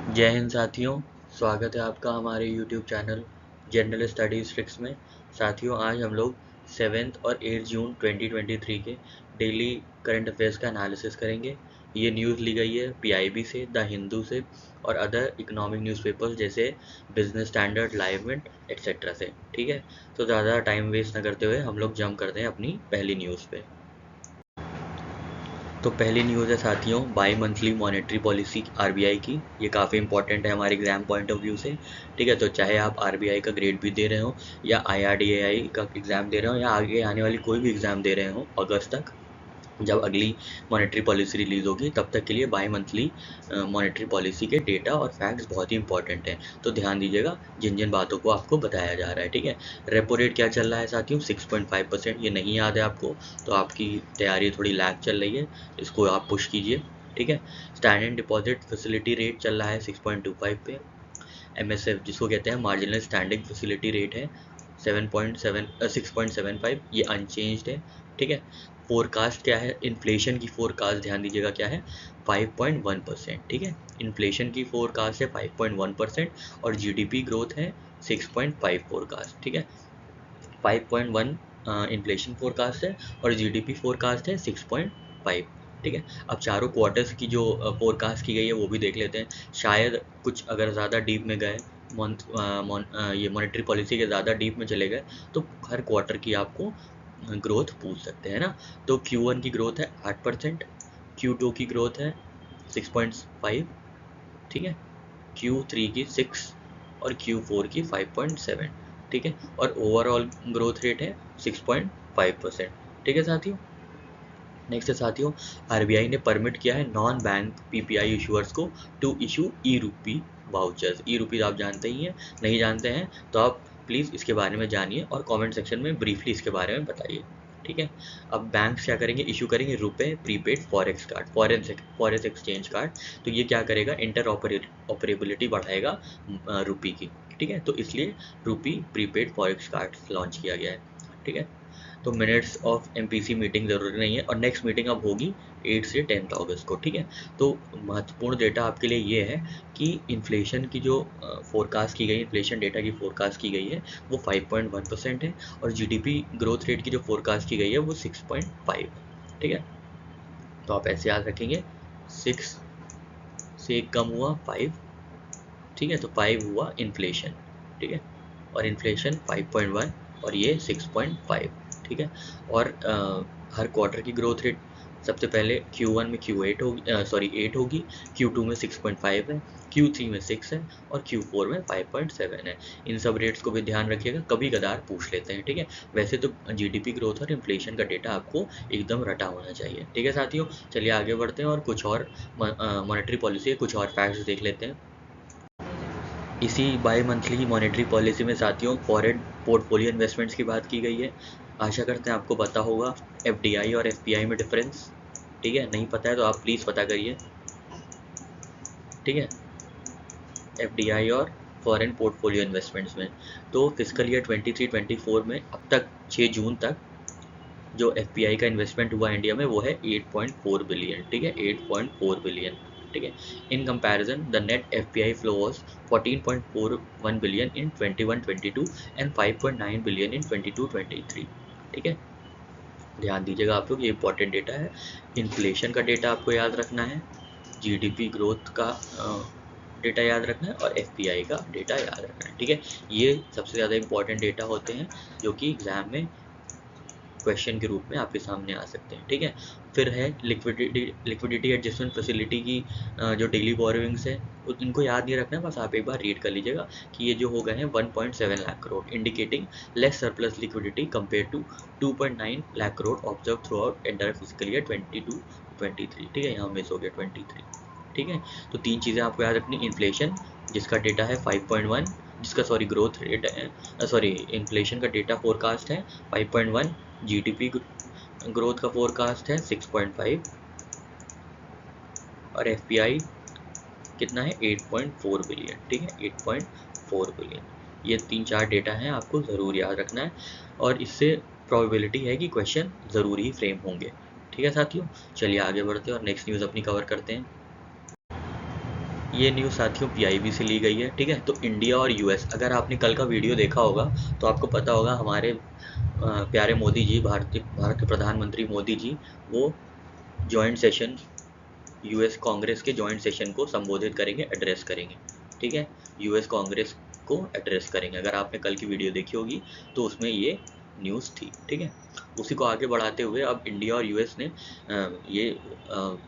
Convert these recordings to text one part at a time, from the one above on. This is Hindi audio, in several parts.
जय हिंद साथियों, स्वागत है आपका हमारे YouTube channel general studies tricks में। साथियों, आज हम लोग 7 और 8 जून 2023 के डेली करंट अफेयर्स का एनालिसिस करेंगे। ये न्यूज़ ली गई है पीआईबी से, द हिंदू से और अदर इकोनॉमिक न्यूज़पेपर्स जैसे business standard, live mint etcetera से। ठीक है, तो ज़्यादा टाइम वेस्ट न करते हुए हम लोग जंप करते हैं अपनी पहली न्यूज़ पे। तो पहली न्यूज़ है साथियों, by monthly monetary policy RBI की। ये काफ़ी इंपॉर्टेंट है हमारे एग्जाम पॉइंट ऑफ व्यू से। ठीक है, तो चाहे आप आरबीआई का ग्रेड भी दे रहे हो या आईआरडीएआई का एग्ज़ाम दे रहे हो या आगे आने वाली कोई भी एग्ज़ाम दे रहे हो अगस्त तक, जब अगली मॉनेटरी पॉलिसी रिलीज़ होगी तब तक के लिए बाई मंथली मॉनेटरी पॉलिसी के डेटा और फैक्ट्स बहुत ही इंपॉर्टेंट हैं। तो ध्यान दीजिएगा जिन जिन बातों को आपको बताया जा रहा है। ठीक है, रेपो रेट क्या चल रहा है साथियों? 6.5%। ये नहीं याद है आपको तो आपकी तैयारी थोड़ी लैग चल रही है, इसको आप पुश कीजिए। ठीक है, स्टैंडर्ड डिपॉजिट फैसिलिटी रेट चल रहा है 6.25 पे। एमएसएफ जिसको कहते हैं मार्जिनल स्टैंडिंग फैसिलिटी रेट है 6.75, ये अनचेंज्ड है। ठीक है, फोरकास्ट क्या है? इन्फ्लेशन की फोरकास्ट ध्यान दीजिएगा क्या है? 5.1%। ठीक है, इन्फ्लेशन की फोरकास्ट है 5.1% और जीडीपी ग्रोथ है 6.5 फोरकास्ट। ठीक है, 5.1 इन्फ्लेशन फोरकास्ट है और जीडीपी फोरकास्ट है 6.5। ठीक है, अब चारों क्वार्टर्स की जो फोरकास्ट की गई है वो भी देख लेते हैं। शायद कुछ अगर ज़्यादा डीप में गए, ये मॉनेटरी पॉलिसी के ज़्यादा डीप में चले गए तो हर क्वार्टर की आपको ग्रोथ पूछ सकते हैं ना। तो Q1 की ग्रोथ है 8%, Q2 की ग्रोथ है 6.5। ठीक है, Q3 की 6 और Q4 की 5.7। ठीक है, और ओवरऑल ग्रोथ रेट है 6.5%। ठीक है साथियों, नेक्स्ट है साथियों, आरबीआई ने परमिट किया है नॉन बैंक पीपीआई इशूअर्स को टू इशू ई रूपी वाउचर्स। ई रुपीज़ आप जानते ही हैं, नहीं जानते हैं तो आप प्लीज़ इसके बारे में जानिए और कमेंट सेक्शन में ब्रीफली इसके बारे में बताइए। ठीक है, अब बैंक क्या करेंगे? इशू करेंगे रुपए prepaid forex card, forex exchange card. तो ये क्या करेगा? इंटर ऑपरेबिलिटी बढ़ाएगा रुपी की। ठीक है, तो इसलिए रुपी प्रीपेड फॉरेक्स कार्ड लॉन्च किया गया है। ठीक है, तो मिनट्स ऑफ एमपीसी मीटिंग ज़रूरी नहीं है और नेक्स्ट मीटिंग अब होगी 8 से 10 अगस्त को। ठीक है, तो महत्वपूर्ण डेटा आपके लिए ये है कि इन्फ्लेशन की जो फोरकास्ट की गई, इन्फ्लेशन डेटा की फोरकास्ट की गई है वो 5.1% है और जीडीपी ग्रोथ रेट की जो फोरकास्ट की गई है वो 6.5। ठीक है, तो आप ऐसे याद रखेंगे 6 से कम हुआ 5। ठीक है, तो 5 हुआ इन्फ्लेशन। ठीक है, और इन्फ्लेशन 5.1 और ये 6.5। ठीक है, और हर क्वार्टर की ग्रोथ रेट सबसे पहले Q1 में Q8 होगी, सॉरी 8 होगी, Q2 में 6.5 है, Q3 में 6 है और Q4 में 5.7 है। इन सब रेट्स को भी ध्यान रखिएगा, कभी कदार पूछ लेते हैं। ठीक है, वैसे तो जीडीपी ग्रोथ और इन्फ्लेशन का डेटा आपको एकदम रटा होना चाहिए। ठीक है साथियों, चलिए आगे बढ़ते हैं और कुछ और मॉनेटरी पॉलिसी के कुछ और फैक्ट्स देख लेते हैं। इसी बाई मंथली मॉनेटरी पॉलिसी में साथियों फॉरेन पोर्टफोलियो इन्वेस्टमेंट्स की बात की गई है। आशा करते हैं आपको पता होगा एफडीआई और एफपीआई में डिफरेंस। ठीक है, नहीं पता है तो आप प्लीज़ पता करिए। ठीक है, एफडीआई और फॉरेन पोर्टफोलियो इन्वेस्टमेंट्स में तो फिजिकल ईयर 23-24 में अब तक 6 जून तक जो एफपीआई का इन्वेस्टमेंट हुआ इंडिया में वो है 8.4 बिलियन। ठीक है, 8.4 बिलियन। ठीक है, in comparison the net FPI flow was 14.41 billion in 21-22 and 5.9 billion in 22-23। ठीक है, ध्यान दीजिएगा आप लोग, ये इंपॉर्टेंट डेटा है। इन्फ्लेशन का डेटा आपको याद रखना है, जीडीपी ग्रोथ का डेटा याद रखना है और एफपीआई का डेटा याद रखना है। ठीक है, ये सबसे ज़्यादा इंपॉर्टेंट डेटा होते हैं जो कि एग्जाम में क्वेश्चन के रूप में आपके सामने आ सकते हैं। ठीक है, फिर है लिक्विडिटी एडजस्टमेंट फैसिलिटी की जो डेली बोरोइंग्स है इनको याद नहीं रखना है, बस आप एक बार रीड कर लीजिएगा कि ये जो हो गए हैं 1.7 lakh crore, indicating less surplus liquidity compare to 2.9 lakh crore observe throughout entire physical year 22-23। ठीक है, यहाँ मिस हो गया 23। ठीक है, तो तीन चीज़ें आपको याद रखनी, इन्फ्लेशन जिसका डेटा है 5.1, जिसका सॉरी ग्रोथ रेट है, सॉरी इन्फ्लेशन का डेटा फोरकास्ट है 5.1, जीडीपी ग्रोथ का फोरकास्ट है 6.5 और एफपीआई कितना है 8.4 बिलियन। ठीक है, 8.4 बिलियन। ये 3-4 डेटा हैं, आपको ज़रूर याद रखना है और इससे प्रोबेबिलिटी है कि क्वेश्चन ज़रूर ही फ्रेम होंगे। ठीक है साथियों, चलिए आगे बढ़ते हैं और नेक्स्ट न्यूज़ अपनी कवर करते हैं। ये न्यूज़ साथियों पीआईबी से ली गई है, ठीक है। तो इंडिया और यूएस, अगर आपने कल का वीडियो देखा होगा तो आपको पता होगा हमारे प्यारे मोदी जी, भारत के प्रधानमंत्री मोदी जी, वो जॉइंट सेशन, यूएस कांग्रेस के जॉइंट सेशन को संबोधित करेंगे, एड्रेस करेंगे, ठीक है। यूएस कांग्रेस को एड्रेस करेंगे। अगर आपने कल की वीडियो देखी होगी तो उसमें ये न्यूज़ थी, ठीक है। उसी को आगे बढ़ाते हुए अब इंडिया और यूएस ने ये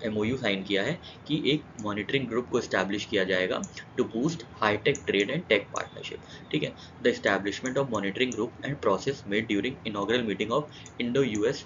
एमओयू साइन किया है कि एक मॉनिटरिंग ग्रुप को इस्टेब्लिश किया जाएगा to boost hightech trade and tech partnership, ठीक है। The establishment of monitoring group and process made during inaugural meeting of Indo US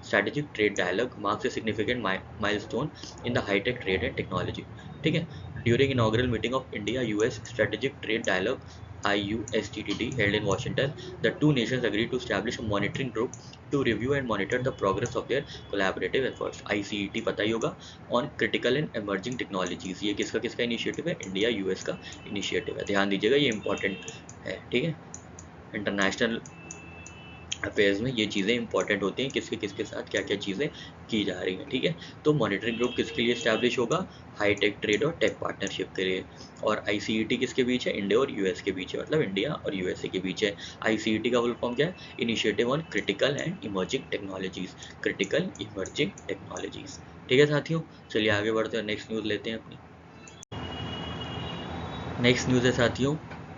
strategic trade dialogue marks a significant milestone in the high-tech trade and technology, ठीक है। During inaugural meeting of India US strategic trade dialogue IUSTTD held in Washington, the two nations agreed to establish a monitoring group to review and monitor the progress of their collaborative efforts. ICET पता ही होगा, on critical and emerging technologies। ये किसका किसका इनिशिएटिव है? इंडिया यूएस का इनिशिएटिव है। ध्यान दीजिएगा, ये इंपॉर्टेंट है, ठीक है। इंटरनेशनल अफेयर्स में ये चीज़ें इंपॉर्टेंट होती हैं, किसके साथ क्या क्या चीज़ें की जा रही हैं, ठीक है। तो मॉनिटरिंग ग्रुप किसके लिए इस्टेब्लिश होगा? हाई टेक ट्रेड और टेक पार्टनरशिप के लिए। और ICET किसके बीच है? इंडिया और यूएस के बीच है, मतलब इंडिया और यूएसए के बीच है। ICET का फुल फॉर्म क्या है? Initiative on critical and emerging technologies, critical emerging technologies, ठीक है साथियों। चलिए आगे बढ़ते हैं, नेक्स्ट न्यूज़ लेते हैं अपनी। नेक्स्ट न्यूज़ है साथियों,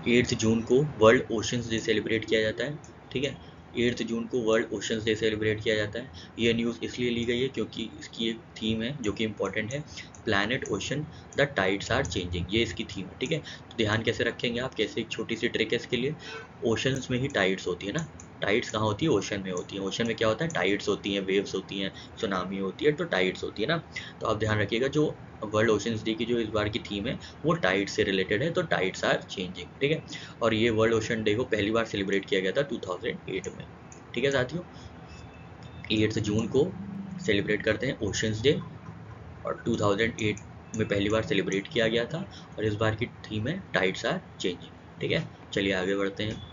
8 जून को वर्ल्ड ओशंस डे सेलिब्रेट किया जाता है, ठीक है। 8 जून को वर्ल्ड ओशंस डे सेलिब्रेट किया जाता है। ये न्यूज़ इसलिए ली गई है क्योंकि इसकी एक थीम है जो कि इम्पॉर्टेंट है, planet ocean the tides are changing, ये इसकी थीम है, ठीक है। तो ध्यान कैसे रखेंगे आप, कैसे, एक छोटी सी ट्रिक है इसके लिए। ओशंस में ही टाइड्स होती है ना, टाइड्स कहाँ होती है? ओशन में होती है। ओशन में क्या होता है? टाइड्स होती हैं, वेव्स होती हैं, सुनामी होती है, तो टाइड्स होती है ना। तो आप ध्यान रखिएगा, जो वर्ल्ड ओशंस डे की जो इस बार की थीम है वो टाइड से रिलेटेड है, तो टाइड्स आर चेंजिंग, ठीक है। और ये वर्ल्ड ओशन डे को पहली बार सेलिब्रेट किया गया था 2008 में, ठीक है साथियों। 8 जून को सेलिब्रेट करते हैं ओशंस डे, और 2008 में पहली बार सेलिब्रेट किया गया था, और इस बार की थीम है टाइड्स आर चेंजिंग, ठीक है। चलिए आगे बढ़ते हैं।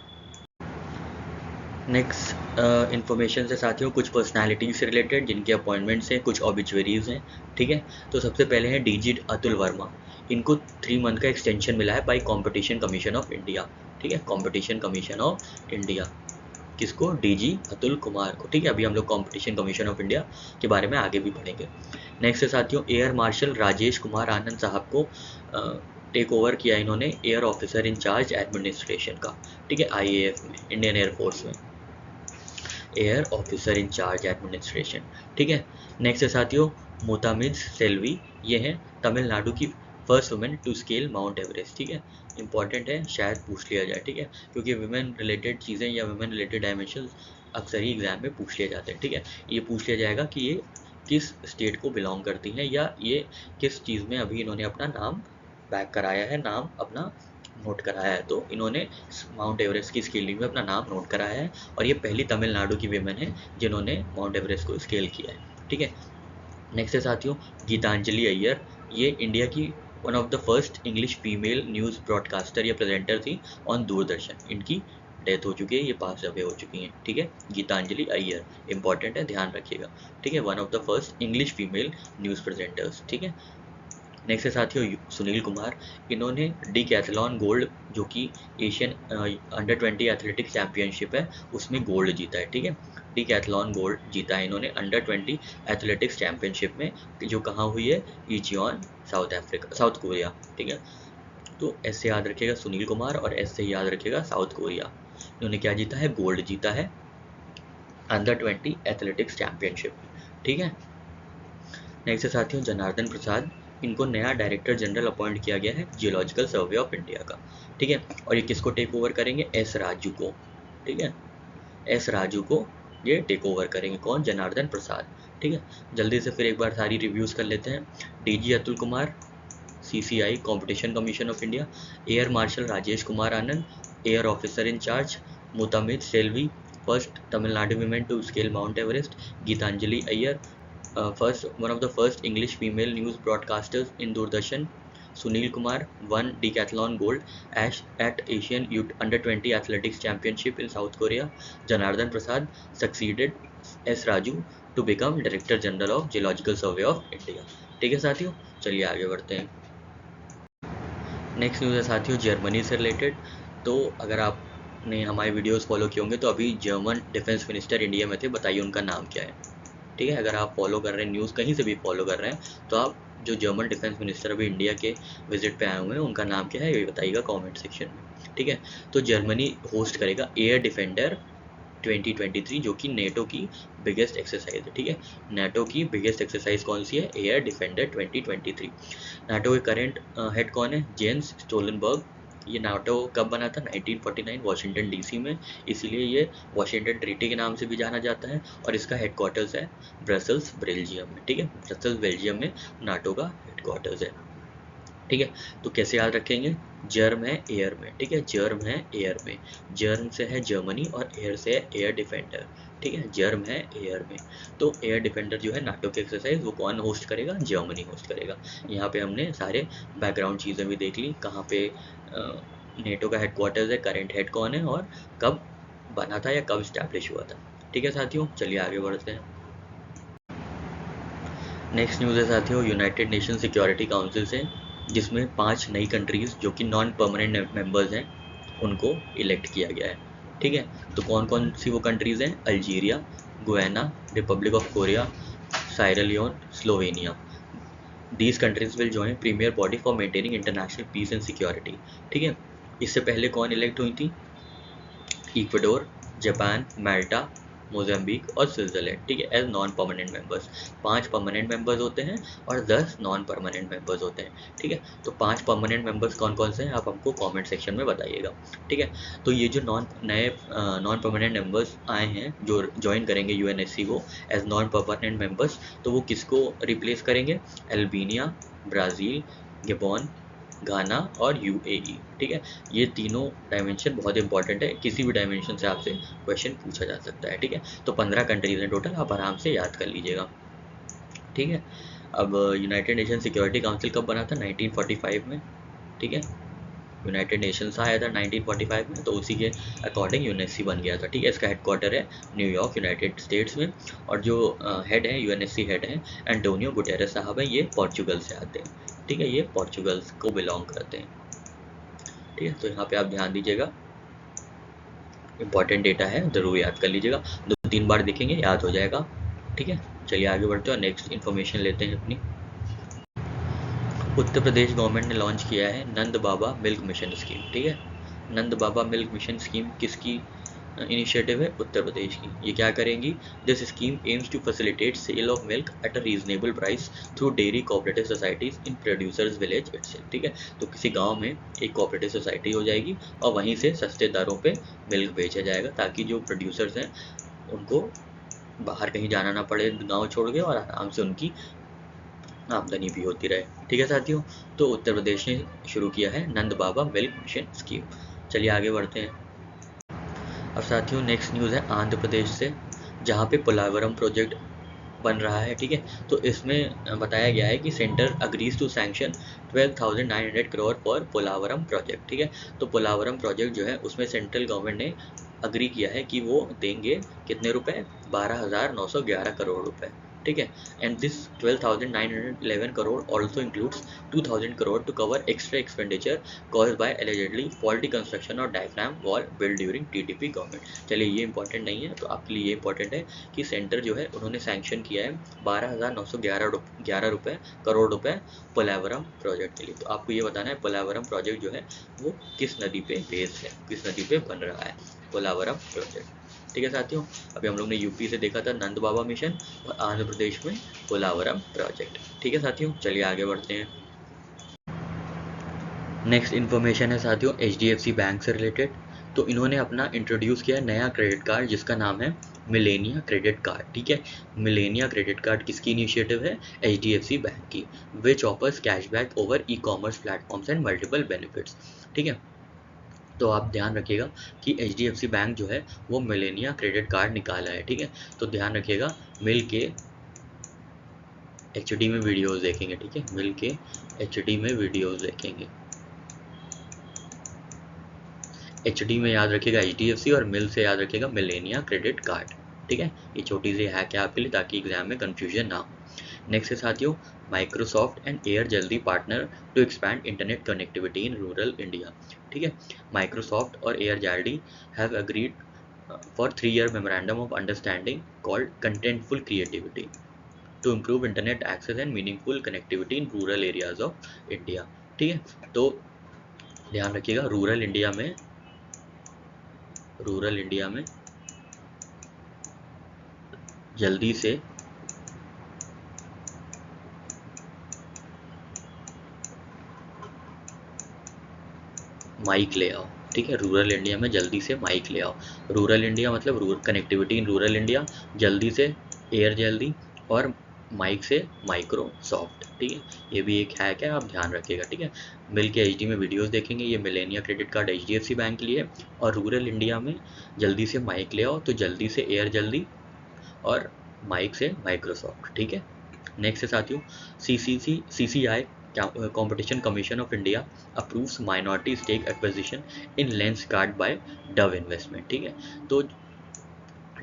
नेक्स्ट इन्फॉर्मेशन से साथियों, कुछ पर्सनालिटी से रिलेटेड जिनके अपॉइंटमेंट्स हैं, कुछ ऑबिचुअरीज हैं, ठीक है। तो सबसे पहले हैं DG अतुल वर्मा। इनको 3 मंथ का एक्सटेंशन मिला है by competition commission of India, ठीक है। कॉम्पिटिशन कमीशन ऑफ इंडिया, किसको? DG अतुल कुमार को, ठीक है। अभी हम लोग कॉम्पिटिशन कमीशन ऑफ इंडिया के बारे में आगे भी पढ़ेंगे। नेक्स्ट है साथियों, एयर मार्शल राजेश कुमार आनंद साहब को टेक ओवर किया इन्होंने air officer in charge administration का, ठीक है। IAF में, इंडियन एयरफोर्स में air officer in charge administration, ठीक है। नेक्स्ट है साथियों, मोतामिद सेल्वी, ये हैं तमिलनाडु की first women to scale Mount Everest, ठीक है। इंपॉर्टेंट है, शायद पूछ लिया जाए, ठीक है, क्योंकि वुमेन रिलेटेड चीज़ें या वुमेन रिलेटेड डायमेंशन अक्सर ही एग्जाम में पूछ लिए जाते हैं, ठीक है। ये पूछ लिया जाएगा कि ये किस स्टेट को बिलोंग करती हैं, या ये किस चीज़ में अभी इन्होंने अपना नाम बैक कराया है, नाम अपना नोट कराया है। तो इन्होंने माउंट एवरेस्ट की स्केलिंग में अपना नाम नोट कराया है, और ये पहली तमिलनाडु की वीमेन है जिन्होंने माउंट एवरेस्ट को स्केल किया है, ठीक है। नेक्स्ट है साथियों, गीतांजलि अय्यर, ये इंडिया की one of the first English female news broadcaster या प्रेजेंटर थी ऑन दूरदर्शन। इनकी डेथ हो चुकी है, ये पास अवे हो चुकी हैं, ठीक है। गीतांजलि अय्यर इंपॉर्टेंट है, ध्यान रखिएगा, ठीक है। One of the first English female news presenters, ठीक है। नेक्स्ट है साथियों, सुनील कुमार, इन्होंने डिकैथलॉन गोल्ड, जो कि एशियन अंडर 20 एथलेटिक्स चैम्पियनशिप है, उसमें गोल्ड जीता है, ठीक है। डिकैथलॉन गोल्ड जीता है इन्होंने अंडर 20 एथलेटिक्स चैम्पियनशिप में, जो कहाँ हुई है? इंचियोन, साउथ कोरिया, ठीक है। तो ऐसे याद रखिएगा सुनील कुमार, और ऐसे याद रखिएगा साउथ कोरिया। इन्होंने क्या जीता है? गोल्ड जीता है अंडर 20 एथलेटिक्स चैम्पियनशिप, ठीक है। नेक्स्ट है साथियों, जनार्दन प्रसाद, इनको नया डायरेक्टर जनरल अपॉइंट किया गया है जियोलॉजिकल सर्वे ऑफ इंडिया का, ठीक है। और ये किसको टेक ओवर करेंगे? S राजू को, ठीक है। S राजू को ये टेक ओवर करेंगे, कौन? जनार्दन प्रसाद, ठीक है। जल्दी से फिर एक बार सारी रिव्यूज़ कर लेते हैं। DG Atul Kumar, CCI competition commission of India, air marshal Rajesh Kumar Anand, air officer in charge Muthamizh Selvi, first Tamil Nadu women to scale Mount Everest, Geetanjali Iyer, one of the first English female news broadcasters in Doordarshan, Sunil Kumar won decathlon gold at Asian Under 20 Athletics Championship in South Korea. Janardhan Prasad succeeded S. Raju to become Director General of Geological Survey of India. ठीक है साथियों, चलिए आगे बढ़ते हैं। नेक्स्ट न्यूज़ है साथियों जर्मनी से रिलेटेड। तो अगर आपने हमारे वीडियोस फॉलो किए होंगे तो अभी जर्मन डिफेंस मिनिस्टर इंडिया में थे, बताइए उनका नाम क्या है। ठीक है, अगर आप फॉलो कर रहे हैं न्यूज़, कहीं से भी फॉलो कर रहे हैं, तो आप जो जर्मन डिफेंस मिनिस्टर अभी इंडिया के विजिट पे आए हुए हैं उनका नाम क्या है ये बताइएगा कमेंट सेक्शन में। ठीक है, तो जर्मनी होस्ट करेगा एयर डिफेंडर 2023 जो कि नेटो की बिगेस्ट एक्सरसाइज है। ठीक है, नेटो की बिगेस्ट एक्सरसाइज कौन सी है? Air defender 2023। नाटो के करेंट हेड कौन है? Gents Stoltenberg. ये नाटो कब बना था? 1949 वाशिंगटन डीसी में, इसीलिए ये वाशिंगटन ट्रीटी के नाम से भी जाना जाता है और इसका हेडक्वार्टर्स है ब्रसल्स बेल्जियम में। ठीक है, ब्रसल्स बेल्जियम में नाटो का हेडक्वार्टर्स है। ठीक है, तो कैसे याद रखेंगे? जर्म है एयर में। ठीक है, जर्म है एयर में, जर्म से है जर्मनी और एयर से है एयर डिफेंडर। ठीक है, जर्म है एयर में। तो एयर डिफेंडर जो है नाटो की एक्सरसाइज वो कौन होस्ट करेगा? जर्मनी होस्ट करेगा। यहाँ पे हमने सारे बैकग्राउंड चीज़ें भी देख ली, कहाँ पे नेटो का हेडक्वार्टर्स है, करेंट हेड कौन है और कब बना था या कब स्टैब्लिश हुआ था। ठीक है साथियों, चलिए आगे बढ़ते हैं। नेक्स्ट न्यूज़ है साथियों यूनाइटेड नेशन सिक्योरिटी काउंसिल से, जिसमें 5 नई कंट्रीज़ जो कि नॉन परमानेंट मेंबर्स हैं उनको इलेक्ट किया गया है। ठीक है, तो कौन कौन सी वो कंट्रीज़ हैं? Algeria, Guyana, Republic of Korea, Sierra Leone, Slovenia. These countries will join premier body for maintaining international peace and security. ठीक है, इससे पहले कौन इलेक्ट हुई थी? इक्वाडोर, जापान, माल्टा, मोजाम्बिक और स्विट्जरलैंड। ठीक है, as non permanent members. 5 permanent members होते हैं और 10 नॉन परमानेंट मेंबर्स होते हैं। ठीक है, तो 5 परमानेंट मेंबर्स कौन कौन से हैं आप हमको कमेंट सेक्शन में बताइएगा। ठीक है, तो ये जो नॉन परमानेंट मेंबर्स आए हैं जो ज्वाइन करेंगे यूएनएससी को एज नॉन परमानेंट मेंबर्स, तो वो किसको रिप्लेस करेंगे? अल्बानिया, ब्राज़ील, गबन, घाना और यूएई। ठीक है, ये तीनों डायमेंशन बहुत इंपॉर्टेंट है, किसी भी डायमेंशन से आपसे क्वेश्चन पूछा जा सकता है। ठीक है, तो 15 कंट्रीज हैं टोटल, आप आराम से याद कर लीजिएगा। ठीक है, अब यूनाइटेड नेशन सिक्योरिटी काउंसिल कब बना था? 1945 में। ठीक है, यूनाइटेड नेशंस आया था 1945 में, तो उसी के अकॉर्डिंग यूएनएससी बन गया था। ठीक है, इसका हेडक्वार्टर है न्यूयॉर्क यूनाइटेड स्टेट्स में, और जो हेड है यूएनएससी हेड है एंटोनियो गुटेरेस साहब है, ये पोर्चुगल से आते हैं। ठीक है, ये पोर्चुगल को बिलोंग करते हैं। ठीक है, तो यहाँ पे आप ध्यान दीजिएगा, इंपॉर्टेंट डेटा है, ज़रूर याद कर लीजिएगा, 2-3 बार देखेंगे याद हो जाएगा। ठीक है, चलिए आगे बढ़ते हैं और नेक्स्ट इन्फॉर्मेशन लेते हैं अपनी। उत्तर प्रदेश गवर्नमेंट ने लॉन्च किया है Nand Baba milk mission scheme. ठीक है, Nand Baba milk mission scheme किसकी इनिशिएटिव है? उत्तर प्रदेश की। ये क्या करेंगी? This scheme aims to facilitate sale of milk at a reasonable price through dairy cooperative societies in producers village itself. ठीक है, तो किसी गांव में एक कोऑपरेटिव सोसाइटी हो जाएगी और वहीं से सस्ते दरों पे मिल्क बेचा जाएगा, ताकि जो प्रोड्यूसर्स हैं उनको बाहर कहीं जाना ना पड़े गाँव छोड़ के, और आराम से उनकी आमदनी भी होती रहे। ठीक है साथियों, तो उत्तर प्रदेश ने शुरू किया है Nand Baba milk mission scheme. चलिए आगे बढ़ते हैं। अब साथियों नेक्स्ट न्यूज़ है आंध्र प्रदेश से, जहाँ पे पोलावरम प्रोजेक्ट बन रहा है। ठीक है, तो इसमें बताया गया है कि centre agrees to sanction 12,900 crore for Polavaram project. ठीक है, तो पोलावरम प्रोजेक्ट जो है उसमें सेंट्रल गवर्नमेंट ने अग्री किया है कि वो देंगे कितने रुपए? 12,911 करोड़ रुपए। ठीक है, and this 12,911 crore also includes 2,000 crore to cover extra expenditure caused by allegedly faulty construction और diaphragm wall build during TDP government. चलिए ये इंपॉर्टेंट नहीं है, तो आपके लिए ये इंपॉर्टेंट है कि सेंटर जो है उन्होंने सैंक्शन किया है 12,911 करोड़ रुपए पोलावरम प्रोजेक्ट के लिए। तो आपको ये बताना है पोलावरम प्रोजेक्ट जो है वो किस नदी पे बेस्ड है, किस नदी पे बन रहा है पोलावरम प्रोजेक्ट। ठीक है साथियों, अभी हम लोग ने यूपी से देखा था नंद बाबा मिशन और आंध्र प्रदेश में पोलावरम प्रोजेक्ट। ठीक है साथियों, चलिए आगे बढ़ते हैं। नेक्स्ट इन्फॉर्मेशन है साथियों एचडीएफसी बैंक से रिलेटेड। तो इन्होंने अपना इंट्रोड्यूस किया नया क्रेडिट कार्ड जिसका नाम है मिलेनिया क्रेडिट कार्ड। ठीक है, मिलेनिया क्रेडिट कार्ड किसकी इनिशिएटिव है? एचडीएफसी बैंक की, which offers cashback over e commerce platforms and multiple benefits. ठीक है, तो आप ध्यान रखिएगा कि एचडीएफसी बैंक जो है वो मिलेनिया क्रेडिट कार्ड निकाला है। ठीक है, तो ध्यान रखिएगा, मिल के एचडी में वीडियोस देखेंगे। ठीक है, मिल के एचडी में वीडियोस देखेंगे। एचडी में याद रखिएगा एचडीएफसी और मिल से याद रखिएगा मिलेनिया क्रेडिट कार्ड। ठीक है, ये छोटी सी हैक है आपके लिए ताकि एग्जाम में कंफ्यूजन ना हो। नेक्स्ट है साथियों, Microsoft and AirJaldi partner to expand internet connectivity in rural India. ठीक है, माइक्रोसॉफ्ट और AirJaldi have agreed for 3-year memorandum of understanding called contentful creativity to improve internet access and meaningful connectivity in rural areas of India. ठीक है, तो ध्यान रखिएगा, रूरल इंडिया में जल्दी से माइक ले आओ। ठीक है, रूरल इंडिया में जल्दी से माइक ले आओ। रूरल इंडिया मतलब rural connectivity in rural India, जल्दी से एयर जल्दी, और माइक से माइक्रोसॉफ्ट। ठीक है, ये भी एक हैक है, आप ध्यान रखिएगा। ठीक है, मिल के एचडी में वीडियोस देखेंगे। ये Melania credit card HDFC bank के लिए, और रूरल इंडिया में जल्दी से माइक ले आओ, तो जल्दी से एयर जल्दी और माइक से माइक्रोसॉफ्ट। ठीक है, नेक्स्ट है साथियों, CCI Competition Commission of India approves minority stake acquisition in Lenskart by Dove Investment। ठीक है, तो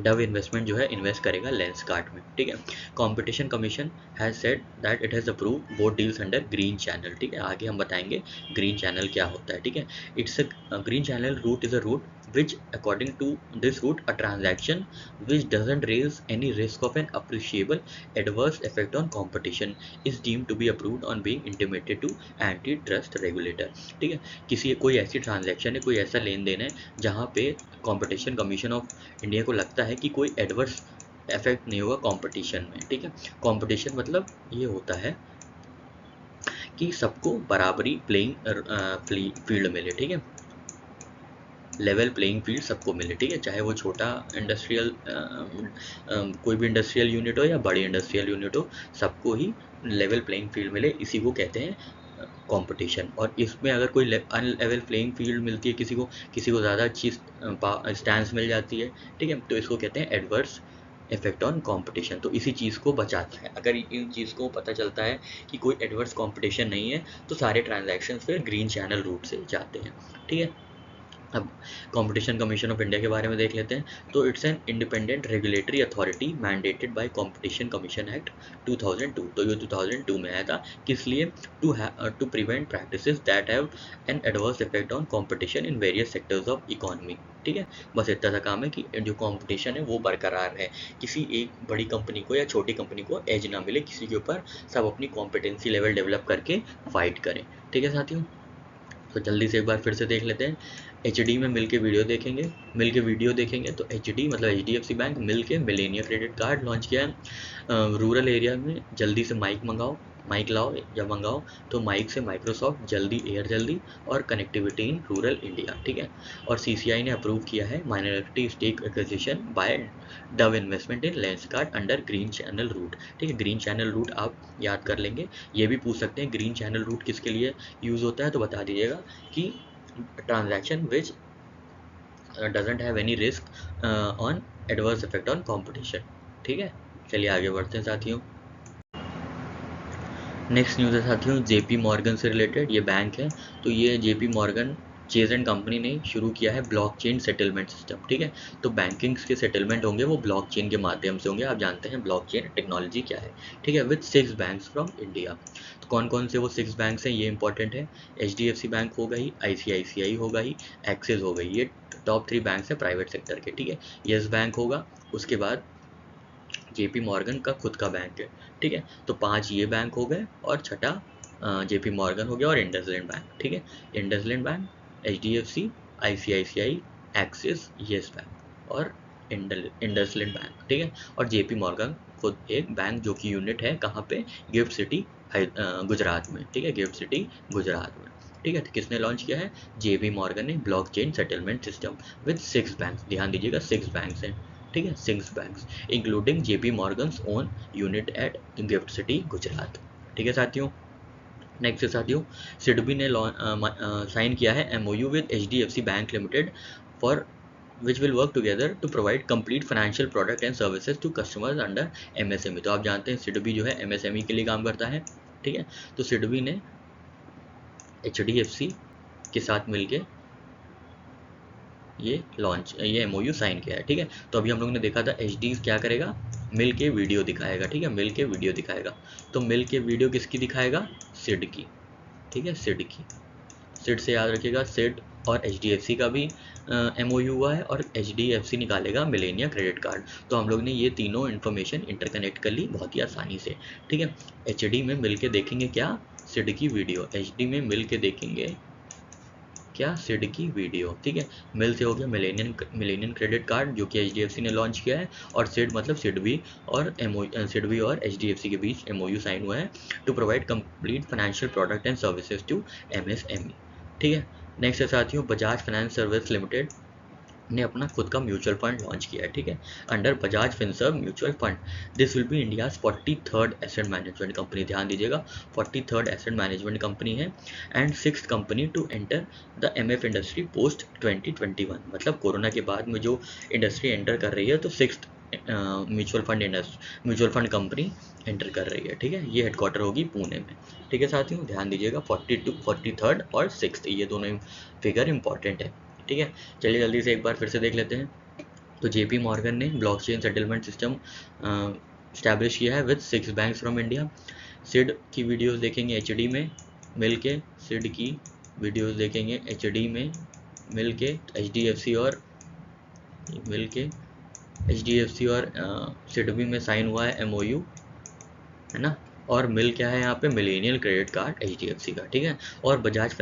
डव इन्वेस्टमेंट जो है इन्वेस्ट करेगा लेंसकार्ट में। ठीक है, competition commission has said that it has approve both deals under green channel. ठीक है, आगे हम बताएंगे ग्रीन चैनल क्या होता है। ठीक है, it's a green channel route is a route which according to this route a transaction which doesn't raise any risk of an appreciable adverse effect on competition is deemed to be approved on being intimated to antitrust regulator। ठीक है, कोई ऐसी ट्रांजैक्शन है, कोई ऐसा लेन देन है जहाँ पे कंपटीशन कमीशन ऑफ इंडिया को लगता है कि कोई एडवर्स इफेक्ट नहीं होगा कंपटीशन में। ठीक है, कंपटीशन मतलब ये होता है कि सबको बराबरी प्लेइंग फील्ड मिले। ठीक है, लेवल प्लेइंग फील्ड सबको मिले। ठीक है, चाहे वो छोटा इंडस्ट्रियल कोई भी इंडस्ट्रियल यूनिट हो या बड़ी इंडस्ट्रियल यूनिट हो, सबको ही लेवल प्लेइंग फील्ड मिले, इसी को कहते हैं कंपटीशन। और इसमें अगर कोई अनलेवल प्लेइंग फील्ड मिलती है किसी को ज़्यादा अच्छी स्टैंस मिल जाती है, ठीक है, तो इसको कहते हैं एडवर्स इफेक्ट ऑन कंपटीशन। तो इसी चीज़ को बचाता है। अगर इन चीज़ को पता चलता है कि कोई एडवर्स कंपटीशन नहीं है, तो सारे ट्रांजैक्शन फिर ग्रीन चैनल रूट से जाते हैं। ठीक है, अब कंपटीशन कमीशन ऑफ इंडिया के बारे में देख लेते हैं। तो it's an independent regulatory authority mandated by competition commission act 2002। तो ये 2002 में आया था, किस लिए? To prevent practices that have an adverse effect on competition in various sectors of economy. ठीक है, बस इतना सा काम है कि जो कंपटीशन है वो बरकरार है, किसी एक बड़ी कंपनी को या छोटी कंपनी को एज ना मिले किसी के ऊपर, सब अपनी कॉम्पिटेंसी लेवल डेवलप करके फाइट करें। ठीक है साथियों, तो जल्दी से एक बार फिर से देख लेते हैं। एचडी में मिल के वीडियो देखेंगे तो एचडी मतलब एचडीएफसी बैंक मिल के मिलेनिया क्रेडिट कार्ड लॉन्च किया है। रूरल एरिया में जल्दी से माइक लाओ या मंगाओ, तो माइक से माइक्रोसॉफ्ट जल्दी एयर जल्दी और कनेक्टिविटी इन रूरल इंडिया। ठीक है, और सीसीआई ने अप्रूव किया है minority stake acquisition by Dove investment in Lenskart under green channel route. ठीक है, ग्रीन चैनल रूट आप याद कर लेंगे। ये भी पूछ सकते हैं ग्रीन चैनल रूट किसके लिए यूज़ होता है, तो बता दीजिएगा कि transaction which doesn't have any risk on adverse effect on competition। ठीक है, चलिए आगे बढ़ते हैं साथियों। नेक्स्ट न्यूज़ है साथियों जेपी मॉर्गन से रिलेटेड। ये बैंक है, तो ये JP Morgan chase and company ने शुरू किया है ब्लॉकचेन सेटलमेंट सिस्टम। ठीक है, तो बैंकिंग्स के सेटलमेंट होंगे वो ब्लॉकचेन के माध्यम से होंगे। आप जानते हैं ब्लॉकचेन टेक्नोलॉजी क्या है। ठीक है, विद 6 बैंक्स फ्रॉम इंडिया। तो कौन कौन से वो 6 बैंक्स हैं ये इंपॉर्टेंट है। एचडीएफसी बैंक होगा ही, आईसीआईसीआई होगा ही, एक्सिस हो गई, ये टॉप 3 बैंक्स हैं प्राइवेट सेक्टर के। ठीक है, येस बैंक होगा, उसके बाद जेपी मॉर्गन का खुद का बैंक है। ठीक है, तो 5 ये बैंक हो गए और छठा जेपी मॉर्गन हो गया और इंडसलैंड बैंक। ठीक है, IndusInd bank, HDFC, ICICI, axis, yes bank और इंडसलैंड बैंक। ठीक है, और जेपी मॉर्गन खुद एक बैंक जो कि यूनिट है कहाँ पे, गिफ्ट सिटी गुजरात में। ठीक है, गिफ्ट सिटी गुजरात में। ठीक है, तो किसने लॉन्च किया है? जेपी मॉर्गन ने blockchain settlement system with 6 banks. ध्यान दीजिएगा 6 बैंक्स हैं। ठीक है, 6 banks including JP Morgan's own unit at GIFT City Gujarat. ठीक है साथियों, नेक्स्ट साथियों सिडबी ने साइन किया है MOU with HDFC bank limited for which will work together to provide complete financial product and services to customers under MSME। तो आप जानते हैं सिडबी जो है MSME के लिए काम करता है। ठीक है, तो सिडबी ने HDFC के साथ मिलके ये एमओयू साइन किया है। ठीक है, तो अभी हम लोगों ने देखा था एचडी क्या करेगा, मिल के वीडियो दिखाएगा, ठीक है, मिल के वीडियो दिखाएगा। तो मिल के वीडियो किसकी दिखाएगा? सिड की, ठीक है, सिड की। सिड से याद रखिएगा, सिड और HDFC का भी MOU हुआ है, और HDFC निकालेगा मिलेनिया क्रेडिट कार्ड। तो हम लोग ने ये तीनों इन्फॉर्मेशन इंटरकनेक्ट कर ली बहुत ही आसानी से, ठीक है। HD में मिल के देखेंगे क्या? सिड की वीडियो। HD में मिल के देखेंगे क्या? सिड की वीडियो, ठीक है। मिल से हो गया मिलेनियन क्रेडिट कार्ड, जो कि HDFC ने लॉन्च किया है, और सिड मतलब सिडबी और सिडबी और HDFC के बीच MOU साइन हुआ है to provide complete financial product and services to MSME, ठीक है। नेक्स्ट है साथियों, बजाज फाइनेंस सर्विस लिमिटेड ने अपना खुद का म्यूचुअल फंड लॉन्च किया है, ठीक है, under Bajaj Finserv mutual fund. This will be India's 43rd asset management company. ध्यान दीजिएगा, 43rd एसेट मैनेजमेंट कंपनी है, and 6th company to enter the MF industry post 2021। मतलब कोरोना के बाद में जो इंडस्ट्री एंटर कर रही है, तो 6th mutual fund company enter कर रही है, ठीक है। ये हेडक्वार्टर होगी पुणे में, ठीक है साथियों। ध्यान दीजिएगा, 43rd और 6th, ये दोनों फिगर इंपॉर्टेंट है, ठीक है। चलिए जल्दी से एक बार फिर से देख लेते हैं। तो JP मॉर्गन ने ब्लॉकचेन सेटलमेंट सिस्टम स्टैब्लिश किया है विद 6 बैंक्स फ्रॉम इंडिया। सिड की वीडियोस देखेंगे HD में मिल के, सिड की वीडियोस देखेंगे HD में मिल के, HDFC और मिल के HDFC और सिडबी में साइन हुआ है MOU, है ना। और मिल क्या है यहाँ पे? मिलेनियल क्रेडिट कार्ड HDFC का, ठीक है। और बजाज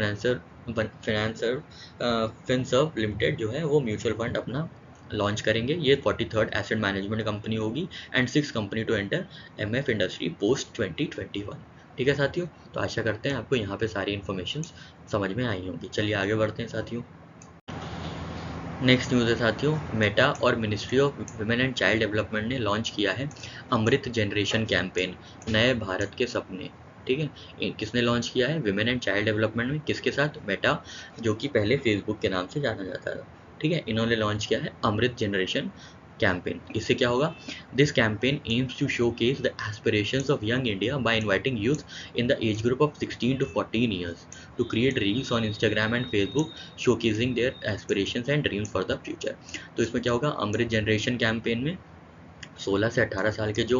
फिनसर्व लिमिटेड जो है वो म्यूचुअल फंड अपना लॉन्च करेंगे। ये 43rd एसेट मैनेजमेंट कंपनी होगी, and 6th company to enter MF industry post 2021, ठीक है साथियों। तो आशा करते हैं आपको यहाँ पे सारी इन्फॉर्मेशन समझ में आई होंगी। चलिए आगे बढ़ते हैं साथियों। नेक्स्ट न्यूज़ है साथियों, मेटा और ministry of women and child development ने लॉन्च किया है अमृत जनरेशन कैंपेन, नए भारत के सपने, ठीक है। किसने लॉन्च किया है? विमेन एंड चाइल्ड डेवलपमेंट में, किसके साथ? मेटा, जो कि पहले फेसबुक के नाम से जाना जाता था, ठीक है। इन्होंने लॉन्च किया है अमृत जनरेशन कैंपेन। इससे क्या होगा? This campaign aims to showcase the aspirations of young India by inviting youth in the age group of 16 to 14 years to create reels on Instagram and Facebook showcasing their aspirations and dreams for the future। तो इसमें क्या होगा? अमृत जनरेशन कैंपेन में 16 से 18 साल के जो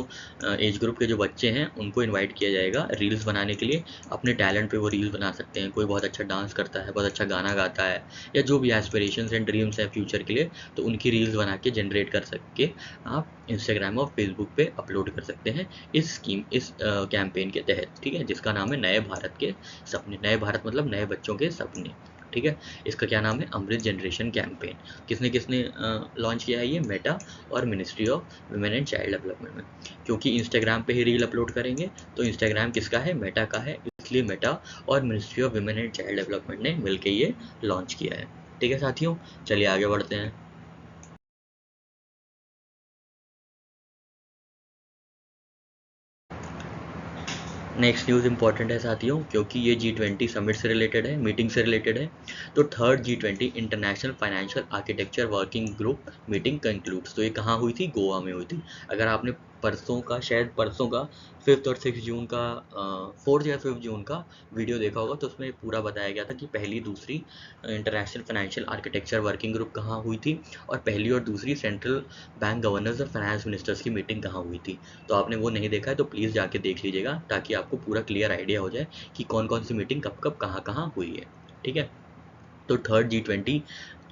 एज ग्रुप के जो बच्चे हैं उनको इनवाइट किया जाएगा रील्स बनाने के लिए। अपने टैलेंट पे वो रील्स बना सकते हैं। कोई बहुत अच्छा डांस करता है, बहुत अच्छा गाना गाता है, या जो भी एस्पिरेशंस एंड ड्रीम्स हैं फ्यूचर के लिए, तो उनकी रील्स बना के जनरेट कर सके आप इंस्टाग्राम और फेसबुक पे अपलोड कर सकते हैं इस कैंपेन के तहत, ठीक है, जिसका नाम है नए भारत के सपने। नए भारत मतलब नए बच्चों के सपने, ठीक है। इसका क्या नाम है? अमृत जनरेशन कैंपेन। किसने किसने लॉन्च किया है? ये मेटा और ministry of women and child development में। क्योंकि इंस्टाग्राम पे ही रील अपलोड करेंगे, तो इंस्टाग्राम किसका है? मेटा का है, इसलिए मेटा और ministry of women and child development ने मिलकर ये लॉन्च किया है, ठीक है साथियों। चलिए आगे बढ़ते हैं। नेक्स्ट न्यूज़ इंपॉर्टेंट है साथियों, क्योंकि ये G20 समिट से रिलेटेड है, मीटिंग से रिलेटेड है। तो 3rd G20 international financial architecture working group meeting concludes. तो ये कहाँ हुई थी? गोवा में हुई थी। अगर आपने शायद परसों का 5th और 6th जून का 4th या 5th जून का वीडियो देखा होगा, तो उसमें पूरा बताया गया था कि पहली दूसरी international financial architecture working group कहाँ हुई थी, और पहली और दूसरी सेंट्रल बैंक गवर्नर्स और फाइनेंस मिनिस्टर्स की मीटिंग कहाँ हुई थी। तो आपने वो नहीं देखा है तो प्लीज़ जाके देख लीजिएगा, ताकि आपको पूरा क्लियर आइडिया हो जाए कि कौन कौन सी मीटिंग कब कब कहाँ कहाँ हुई है, ठीक है। तो 3rd G20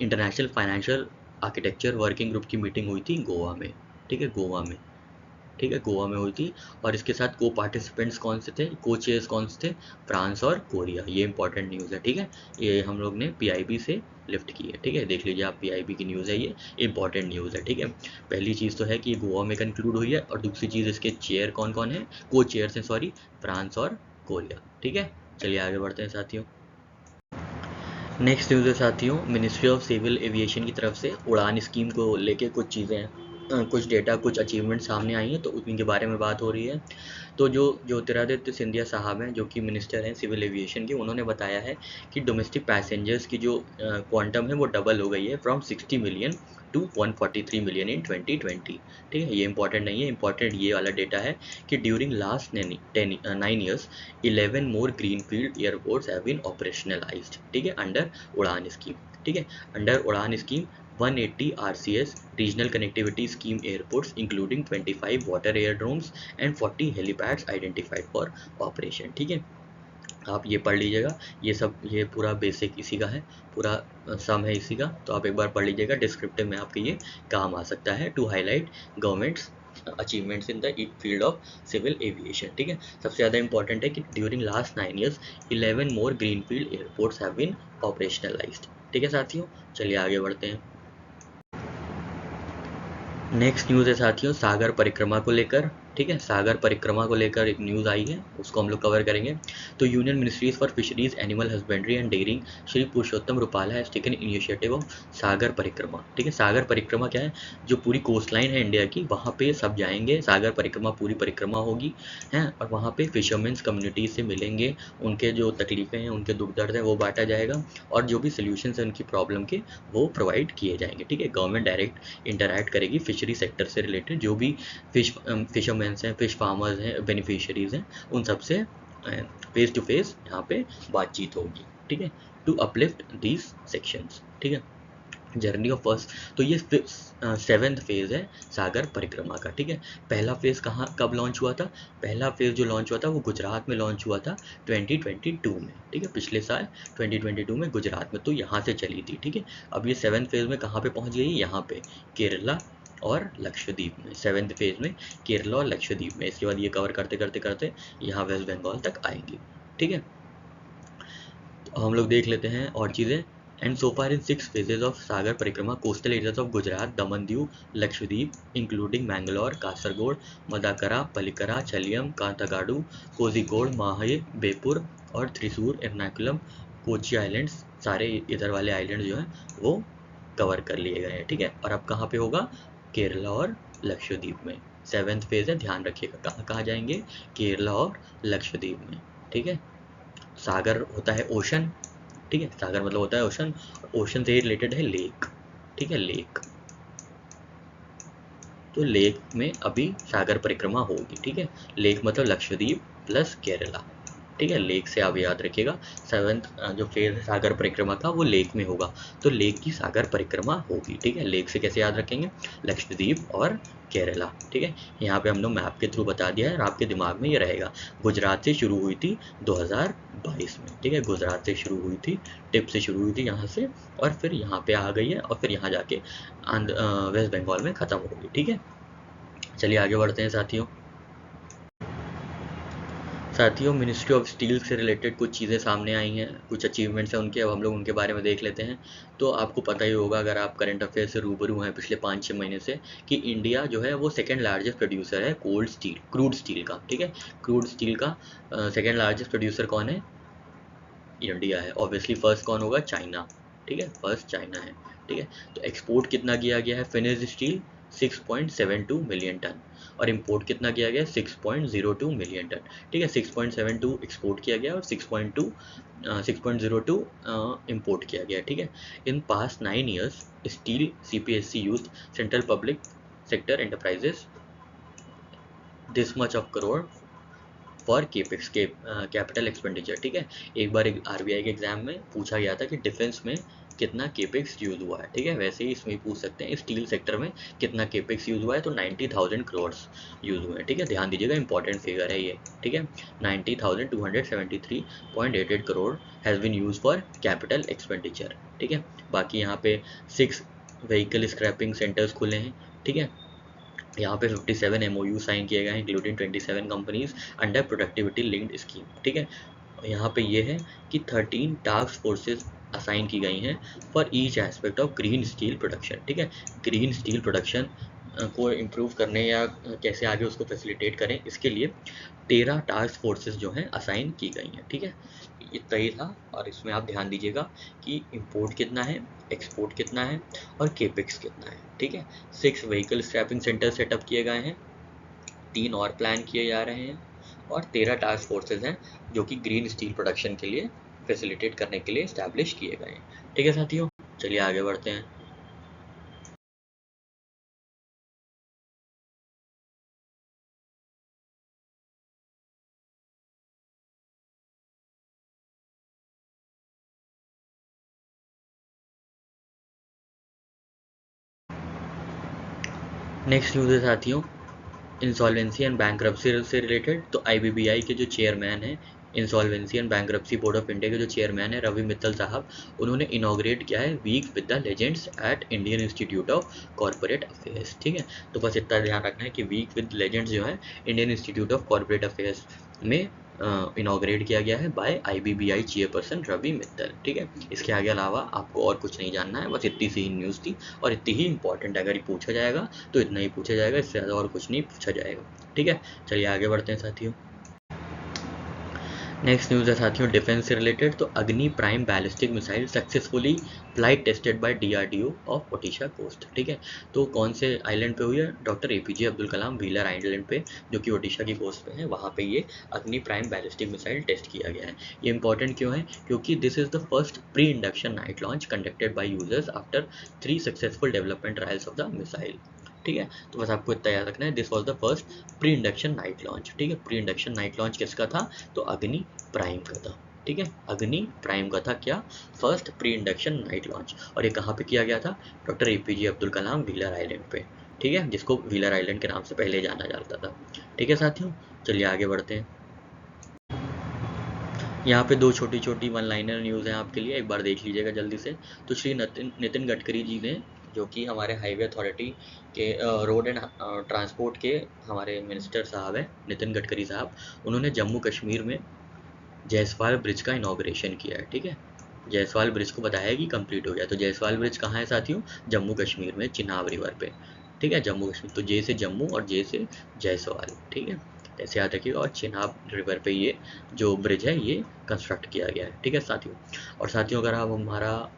international financial architecture working group की मीटिंग हुई थी गोवा में, ठीक है, गोवा में, ठीक है, गोवा में हुई थी। और इसके साथ को पार्टिसिपेंट्स कौन से थे? को चेयर्स कौन से थे? फ्रांस और कोरिया। ये इंपॉर्टेंट न्यूज़ है, ठीक है। ये हम लोग ने PIB से लिफ्ट की है, ठीक है, देख लीजिए आप, PIB की न्यूज़ है, ये इंपॉर्टेंट न्यूज़ है, ठीक है। पहली चीज़ तो है कि ये गोवा में कंक्लूड हुई है, और दूसरी चीज़ इसके चेयर कौन कौन है? को चेयर्स हैं, सॉरी, फ्रांस और कोरिया, ठीक है। चलिए आगे बढ़ते हैं साथियों। नेक्स्ट न्यूज़ है साथियों, मिनिस्ट्री ऑफ सिविल एविएशन की तरफ से उड़ान स्कीम को लेके कुछ चीज़ें हैं, कुछ डेटा, कुछ अचीवमेंट सामने आई हैं, तो उनके बारे में बात हो रही है। तो जो ज्योतिरादित्य सिंधिया साहब हैं, जो कि मिनिस्टर हैं सिविल एविएशन के, उन्होंने बताया है कि डोमेस्टिक पैसेंजर्स की जो क्वांटम है वो डबल हो गई है, from 60 million to 143 million in 2020, ठीक है। ये इंपॉर्टेंट नहीं है, इंपॉर्टेंट ये वाला डेटा है कि during last 9 years 11 more greenfield airports have been operationalised, ठीक है, अंडर उड़ान स्कीम, ठीक है, under Udan scheme 180 RCS regional connectivity scheme airports including 25 water aerodromes and 40 helipads identified for operation. ठीक है, आप ये पढ़ लीजिएगा, ये पूरा बेसिक इसी का है, पूरा सम है इसी का, तो आप एक बार पढ़ लीजिएगा, डिस्क्रिप्टिव में आपके ये काम आ सकता है to highlight government's achievements in the field of civil aviation. ठीक है, सबसे ज़्यादा इंपॉर्टेंट है कि during last 9 years 11 more greenfield airports have been operationalised. ठीक है साथियों, चलिए आगे बढ़ते हैं। नेक्स्ट न्यूज़ है साथियों सागर परिक्रमा को लेकर। ठीक है, सागर परिक्रमा को लेकर एक न्यूज़ आई है, उसको हम लोग कवर करेंगे। तो union ministries for fisheries animal husbandry and dairying Shri Parshottam Rupala has taken initiative of Sagar Parikrama. ठीक है, सागर परिक्रमा क्या है, जो पूरी कोस्ट लाइन है इंडिया की, वहाँ पे सब जाएंगे, सागर परिक्रमा पूरी परिक्रमा होगी हैं, और वहाँ पे फिशरमैन्स कम्युनिटी से मिलेंगे, उनके जो तकलीफ़ें हैं, उनके दुख दर्द है वो बांटा जाएगा, और जो भी सोल्यूशन है उनकी प्रॉब्लम के वो प्रोवाइड किए जाएंगे। ठीक है, गवर्नमेंट डायरेक्ट इंटरैक्ट करेगी फिशरी सेक्टर से रिलेटेड, जो भी फिशरमैन्स हैं, फिश फार्मर्स हैं, बेनिफिशियरीज हैं, उन सबसे फेस टू फेस यहाँ पे बातचीत होगी। ठीक है, टू अपलिफ्ट दीज सेक्शंस। ठीक है, जर्नी ऑफ फर्स्ट, तो ये 7th फेज़ है सागर परिक्रमा का। ठीक है, पहला फेज़ कहाँ कब लॉन्च हुआ था, पहला फेज़ जो लॉन्च हुआ था वो गुजरात में लॉन्च हुआ था 2022 में। ठीक है, पिछले साल 2022 में गुजरात में, तो यहाँ से चली थी। ठीक है, अब ये 7th फेज़ में कहाँ पे पहुँच गई, यहाँ पे केरला और लक्षद्वीप में, 7th फेज़ में केरला और लक्षद्वीप में। इसके बाद ये कवर करते करते करते यहाँ वेस्ट बंगाल तक आएंगी। ठीक है, तो हम लोग देख लेते हैं और चीज़ें। And so far in 6 phases of सागर परिक्रमा coastal areas of Gujarat, Daman Diu, Lakshadweep including Mangalore, Kasaragod, मदाकरा, पलिकरा, चलियम, कांतागाडू, Kozhikode, माहे, बेपुर और थ्रिसूर, एर्नाकुलम, कोची आइलैंड्स, सारे इधर वाले आइलैंड जो हैं वो कवर कर लिए गए हैं। ठीक है, और अब कहाँ पे होगा, केरला और लक्षद्वीप में। 7th फेज है, ध्यान रखिएगा कहाँ कहाँ जाएंगे, केरला और लक्षद्वीप में। ठीक है, सागर होता है ओशन। ठीक है, सागर मतलब होता है ओशन, ओशन से ही रिलेटेड है लेक। ठीक है, लेक, तो लेक में अभी सागर परिक्रमा होगी। ठीक है, लेक मतलब लक्षद्वीप प्लस केरला। ठीक है, लेक से आप याद रखिएगा, 7th जो फेज है सागर परिक्रमा का वो लेक में होगा, तो लेक की सागर परिक्रमा होगी। ठीक है, लेक से कैसे याद रखेंगे, लक्षद्वीप और केरला। ठीक है, यहाँ पे हम लोग मैप के थ्रू बता दिया है और आपके दिमाग में ये रहेगा। गुजरात से शुरू हुई थी 2022 में। ठीक है, गुजरात से शुरू हुई थी, टिप से शुरू हुई थी यहाँ से, और फिर यहाँ पे आ गई है, और फिर यहाँ जाके वेस्ट बंगाल में ख़त्म होगी। ठीक है, चलिए आगे बढ़ते हैं साथियों। साथियों, मिनिस्ट्री ऑफ स्टील से रिलेटेड कुछ चीज़ें सामने आई हैं, कुछ अचीवमेंट्स हैं उनके, अब हम लोग उनके बारे में देख लेते हैं। तो आपको पता ही होगा, अगर आप करंट अफेयर से रूबरू हैं पिछले 5-6 महीने से, कि इंडिया जो है वो सेकेंड लार्जेस्ट प्रोड्यूसर है कोल्ड स्टील, क्रूड स्टील का। ठीक है, क्रूड स्टील का सेकेंड लार्जेस्ट प्रोड्यूसर कौन है, इंडिया है। ऑब्वियसली फर्स्ट कौन होगा, चाइना। ठीक है, फर्स्ट चाइना है। ठीक है, तो एक्सपोर्ट कितना किया गया है फिनिश्ड स्टील, 6.72 मिलियन टन, और इंपोर्ट कितना किया गया है, 6.02 मिलियन टन। ठीक है, 6.72 एक्सपोर्ट किया गया और 6.02 इंपोर्ट किया गया। ठीक है, in past 9 years steel CPSC use central public sector enterprises this much of crore for capex के कैपिटल एक्सपेंडिचर। ठीक है, एक बार RBI के एग्जाम में पूछा गया था कि डिफेंस में कितना केपेक्स यूज हुआ है। ठीक है, वैसे ही इसमें पूछ सकते हैं स्टील सेक्टर में कितना केपेक्स यूज हुआ है, तो 90,000 करोड़ यूज हुए हैं। ठीक है, ध्यान दीजिएगा, इंपॉर्टेंट फिगर है ये। ठीक है, 90,273.88 crore has been use for capital expenditure. ठीक है, बाकी यहाँ पे 6 व्हीकल स्क्रैपिंग सेंटर्स खुले हैं। ठीक है, यहाँ पे 57 MOU साइन किए गए हैं including 27 companies under productivity linked scheme. ठीक है, यहाँ पे ये है कि 13 टास्क फोर्सेस असाइन की गई हैं for each aspect of green steel production. ठीक है, ग्रीन स्टील प्रोडक्शन को इम्प्रूव करने या कैसे आगे उसको फैसिलिटेट करें, इसके लिए 13 टास्क फोर्सेस जो हैं असाइन की गई हैं। ठीक है, इतना ही था, और इसमें आप ध्यान दीजिएगा कि इंपोर्ट कितना है, एक्सपोर्ट कितना है और केपेक्स कितना है। ठीक है, 6 व्हीकल स्क्रैपिंग सेंटर सेटअप किए गए हैं, 3 और प्लान किए जा रहे हैं, और 13 टास्क फोर्सेज हैं जो कि ग्रीन स्टील प्रोडक्शन के लिए फैसिलिटेट करने के लिए इस्टेब्लिश किए गए हैं। ठीक है साथियों, चलिए आगे बढ़ते हैं। नेक्स्ट न्यूज़ है साथियों इंसॉल्वेंसी एंड बैंक्रप्सी से रिलेटेड। तो आईबीबीआई के जो चेयरमैन हैं, insolvency and bankruptcy board of India के जो चेयरमैन है रवि मित्तल साहब, उन्होंने इनॉग्रेट किया है week with the legends at Indian Institute of Corporate Affairs. ठीक है, तो बस इतना ध्यान रखना है कि वीक विद लेजेंड्स जो है Indian Institute of Corporate Affairs में इनॉग्रेट किया गया है by IBBI chairperson Ravi Mittal. ठीक है, इसके आगे अलावा आपको और कुछ नहीं जानना है, बस इतनी सी ही न्यूज़ थी और इतनी ही इंपॉर्टेंट। अगर ये पूछा जाएगा तो इतना ही पूछा जाएगा, इससे ज़्यादा और कुछ नहीं पूछा जाएगा। ठीक है, चलिए आगे बढ़ते हैं साथियों। नेक्स्ट न्यूज़ है साथियों डिफेंस से रिलेटेड। तो Agni prime ballistic missile successfully flight tested by DRDO off Odisha coast. ठीक है, तो कौन से आइलैंड पे हुई है? Doctor APJ Abdul Kalam Wheeler island पे, जो कि ओडिशा की कोस्ट पे है, वहाँ पे ये अग्नि प्राइम बैलिस्टिक मिसाइल टेस्ट किया गया है। ये इंपॉर्टेंट क्यों है? क्योंकि this is the first pre induction night launch conducted by users after 3 successful development trials of the missile. ठीक है, तो बस आपको इतना याद रखना है, this was the first pre induction night launch. ठीक है, प्री इंडक्शन नाइट लॉन्च किसका था? तो अग्नि प्राइम का था। ठीक है, अग्नि प्राइम का था क्या? First pre induction night launch. और ये कहाँ पे किया गया था? Doctor APJ Abdul Kalam Wheeler island पे। ठीक है, जिसको व्हीलर आइलैंड के नाम से पहले जाना जाता था। ठीक है साथियों, चलिए आगे बढ़ते हैं। यहाँ पे दो छोटी छोटी वन लाइनर न्यूज़ हैं आपके लिए, एक बार देख लीजिएगा जल्दी से। तो श्री नितिन गडकरी जी ने, जो कि हमारे हाईवे अथॉरिटी के रोड एंड ट्रांसपोर्ट के हमारे मिनिस्टर साहब हैं, नितिन गडकरी साहब, उन्होंने जम्मू कश्मीर में जायसवाल ब्रिज का इनॉग्रेशन किया है। ठीक है, जायसवाल ब्रिज को बताया कि कंप्लीट हो गया। तो जायसवाल ब्रिज कहाँ है साथियों? जम्मू कश्मीर में, चिनाब रिवर पे। ठीक है, जम्मू कश्मीर, तो जे से जम्मू और जे से जायसवाल। ठीक है, ऐसे याद रखिएगा। और चिनाब रिवर पे ये जो ब्रिज है ये कंस्ट्रक्ट किया गया है। ठीक है साथियों, और साथियों अगर आप हमारा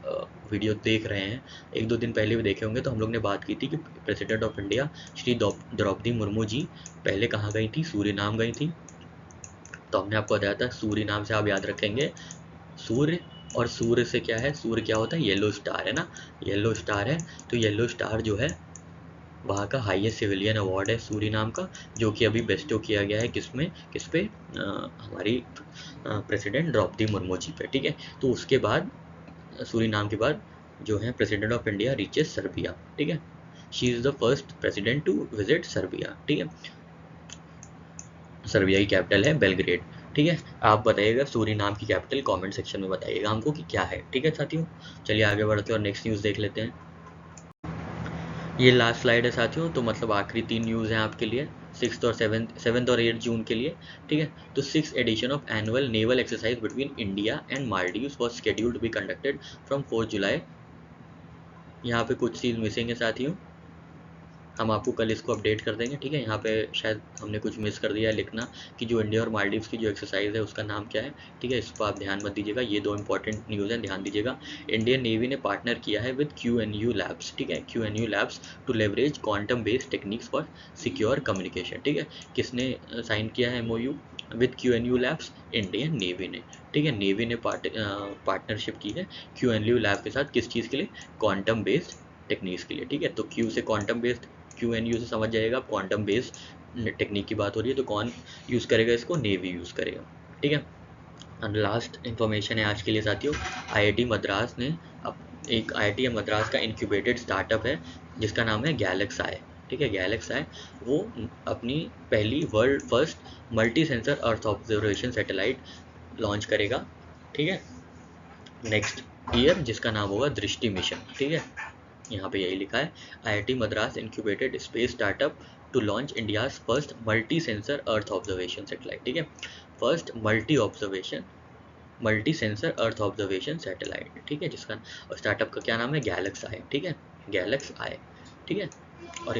वीडियो देख रहे हैं, एक दो दिन पहले भी देखे होंगे, तो हम लोग ने बात की थी कि president of India Shri Draupadi Murmu ji पहले कहाँ गई थी? सूरीनाम गई थी। तो हमने आपको बताया था सूरीनाम से आप याद रखेंगे सूर्य, और सूर्य से क्या है? सूर्य क्या होता है? येलो स्टार है ना, येलो स्टार है। तो येलो स्टार जो है वहाँ का हाईएस्ट सिविलियन अवार्ड है सूरीनाम का, जो कि अभी बेस्टो किया गया है किसमें, किस पे? हमारी प्रेसिडेंट द्रौपदी मुर्मू जी पे। ठीक है, तो उसके बाद सूरीनाम के बाद जो है president of India reaches Serbia. ठीक है, she is the first president to visit Serbia. ठीक है, सर्बिया की कैपिटल है बेलग्रेड। ठीक है, आप बताइएगा सूरीनाम की कैपिटल, कमेंट सेक्शन में बताइएगा हमको कि क्या है। ठीक है साथियों, चलिए आगे बढ़ते हैं और नेक्स्ट न्यूज़ देख लेते हैं। ये लास्ट स्लाइड है साथियों, तो मतलब आखिरी 3 न्यूज़ हैं आपके लिए, 6th और 7th और 8th जून के लिए। ठीक है, तो 6th edition of annual naval exercise between India and Maldives was scheduled to be conducted from 4 July. यहाँ पे कुछ चीज़ मिसिंग है साथियों, हम आपको कल इसको अपडेट कर देंगे। ठीक है, यहाँ पे शायद हमने कुछ मिस कर दिया है लिखना कि जो इंडिया और मालदीव्स की जो एक्सरसाइज है उसका नाम क्या है। ठीक है, इस पर आप ध्यान मत दीजिएगा, ये दो इंपॉर्टेंट न्यूज़ हैं, ध्यान दीजिएगा। इंडियन नेवी ने पार्टनर किया है विद QNU लैब्स। ठीक है, QNU labs to leverage quantum based techniques for secure communication. ठीक है, किसने साइन किया है MOU with QNU labs? Indian navy ने। ठीक है, नेवी ने पार्टनरशिप की है QNU लैब के साथ, किस चीज़ के लिए? क्वांटम बेस्ड टेक्निक्स के लिए। ठीक है, तो Q से क्वांटम बेस्ड, QNU से समझ जाएगा क्वांटम बेस्ड टेक्निक की बात हो रही है, तो कौन यूज़ करेगा इसको? नेवी यूज़ करेगा। ठीक है, और लास्ट इन्फॉर्मेशन है आज के लिए साथियों, IIT मद्रास ने एक IIT मद्रास का इंक्यूबेटेड स्टार्टअप है जिसका नाम है गैलेक्साई। ठीक है, गैलेक्साई वो अपनी पहली world first multi sensor earth observation satellite launch करेगा। ठीक है, नेक्स्ट ईयर, जिसका नाम होगा दृष्टि मिशन। ठीक है, यहाँ पे यही लिखा है, IIT Madras incubated space startup to launch India's first multi sensor earth observation satellite. ठीक है, first multi sensor earth observation satellite. ठीक है, जिसका स्टार्टअप का क्या नाम है? गैलेक्साई। ठीक है, गैलेक्साई। ठीक है, और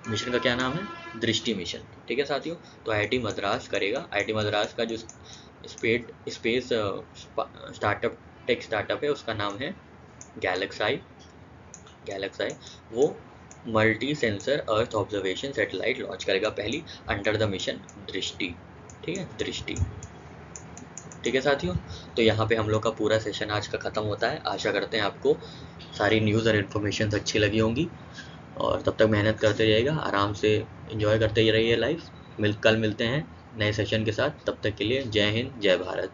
मिशन का क्या नाम है? दृष्टि मिशन। ठीक है साथियों, तो IIT मद्रास करेगा, IIT मद्रास का जो स्पेस स्टार्टअप टेक स्टार्टअप है उसका नाम है गैलेक्साई। गैलेक्साई वो multi sensor earth observation satellite launch करेगा पहली, अंडर द मिशन दृष्टि। ठीक है, दृष्टि। ठीक है साथियों, तो यहाँ पे हम लोग का पूरा सेशन आज का ख़त्म होता है। आशा करते हैं आपको सारी न्यूज़ और इन्फॉर्मेशन अच्छी लगी होंगी, और तब तक मेहनत करते रहिएगा, आराम से एंजॉय करते ही रहिए लाइफ। कल मिलते हैं नए सेशन के साथ, तब तक के लिए जय हिंद, जय भारत।